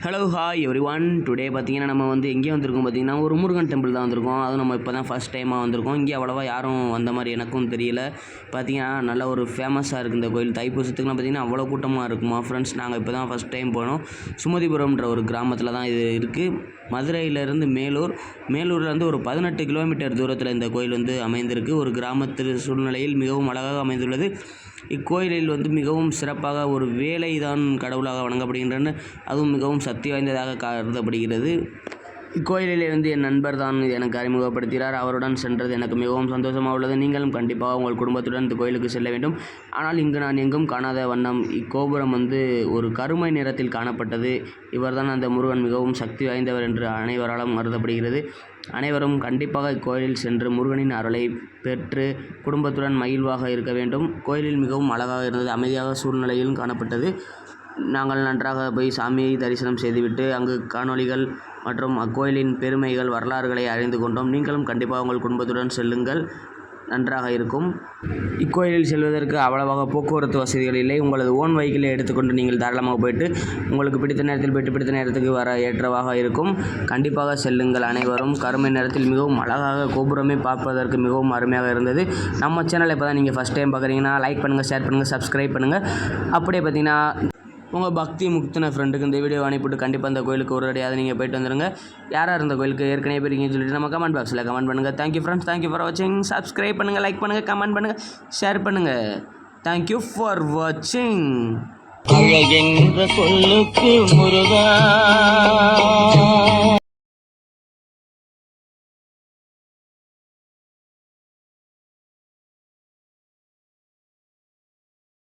Hello hi every one. Today பார்த்தீங்கன்னா நம்ம எங்கே வந்திருக்கோம் பார்த்தீங்கன்னா ஒரு முருகன் டெம்பிள் தான் வந்திருக்கோம். அதுவும் நம்ம இப்போ தான் ஃபஸ்ட் டைமாக வந்திருக்கோம். இங்கே அவ்வளோவா யாரும் வந்த மாதிரி எனக்கும் தெரியல. பார்த்தீங்கன்னா நல்ல ஒரு ஃபேமஸாக இருக்குது இந்த கோயில். தைப்பூசத்துக்குலாம் பார்த்தீங்கன்னா அவ்வளோ கூட்டமாக இருக்குமா ஃப்ரெண்ட்ஸ். நாங்கள் இப்போ தான் ஃபஸ்ட் டைம் போனோம். சுமதிபுரம்ன்ற ஒரு கிராமத்தில் தான் இது இருக்குது. மதுரையிலேருந்து மேலூர்லேருந்து ஒரு 18 கிலோமீட்டர் தூரத்தில் இந்த கோயில் அமைந்திருக்கு. ஒரு கிராமத்து சூழ்நிலையில் மிகவும் அழகாக அமைந்துள்ளது. இக்கோயிலில் மிகவும் சிறப்பாக ஒரு வேலை தான் கடவுளாக வணங்கப்படுகின்றன. அதுவும் மிகவும் சக்தி வாய்ந்ததாக கருதப்படுகிறது. இக்கோயிலில் என் நண்பர் தான் எனக்கு அறிமுகப்படுத்தினார். அவருடன் சென்றது எனக்கு மிகவும் சந்தோஷமாக உள்ளது. நீங்களும் கண்டிப்பாக உங்கள் குடும்பத்துடன் இந்த கோயிலுக்கு செல்ல வேண்டும். ஆனால் இங்கு நான் எங்கும் காணாத வண்ணம் இக்கோபுரம் ஒரு கருமை நிறத்தில் காணப்பட்டது. இவர்தான் அந்த முருகன் மிகவும் சக்தி வாய்ந்தவர் என்று அனைவராலும் கருதப்படுகிறது. அனைவரும் கண்டிப்பாக இக்கோயிலில் சென்று முருகனின் அருளை பெற்று குடும்பத்துடன் மகிழ்வாக இருக்க வேண்டும். கோயிலில் மிகவும் அழகாக இருந்தது. அமைதியாக சூழ்நிலையிலும் காணப்பட்டது. நாங்கள் நன்றாக போய் சாமியை தரிசனம் செய்துவிட்டு அங்கு காணொளிகள் மற்றும் அக்கோயிலின் பெருமைகள் வரலாறுகளை அறிந்து கொண்டோம். நீங்களும் கண்டிப்பாக உங்கள் குடும்பத்துடன் செல்லுங்கள், நன்றாக இருக்கும். இக்கோயிலில் செல்வதற்கு அவ்வளவாக போக்குவரத்து வசதிகள் இல்லை. உங்களது ஓன் வெஹிக்கிளை எடுத்துக்கொண்டு நீங்கள் தாராளமாக போயிட்டு உங்களுக்கு பிடித்த நேரத்தில் போயிட்டு பிடித்த நேரத்துக்கு வர ஏற்றவாக இருக்கும். கண்டிப்பாக செல்லுங்கள் அனைவரும். கருமை நேரத்தில் மிகவும் அழகாக கோபுரமே பார்ப்பதற்கு மிகவும் அருமையாக இருந்தது. நம்ம சேனலை இப்போ தான் நீங்கள் ஃபஸ்ட் டைம் பார்க்குறீங்கன்னா லைக் பண்ணுங்கள், ஷேர் பண்ணுங்கள், சப்ஸ்கிரைப் பண்ணுங்கள். அப்படியே பார்த்தீங்கன்னா உங்கள் பக்தி முக்தின ஃப்ரெண்டுக்கு இந்த வீடியோ அனுப்பிவிட்டு கண்டிப்பாக அந்த கோயிலுக்கு ஒரு அடியாவது நீங்கள் போயிட்டு வந்துடுங்க. யாராக இருந்த கோயிலுக்கு ஏற்கனவே போயிருக்கீங்கன்னு சொல்லிட்டு நம்ம கமெண்ட் பாக்ஸில் கமெண்ட் பண்ணுங்கள். தேங்க்யூ ஃப்ரெண்ட்ஸ், தேங்க்யூ ஃபார் வாட்சிங். சப்ஸ்கிரைப் பண்ணுங்கள், லைக் பண்ணுங்கள், கமெண்ட் பண்ணுங்கள், ஷேர் பண்ணுங்கள். தேங்க்யூ ஃபார் வாட்சிங். அழகென்ற சொல்லுக்கு முருகா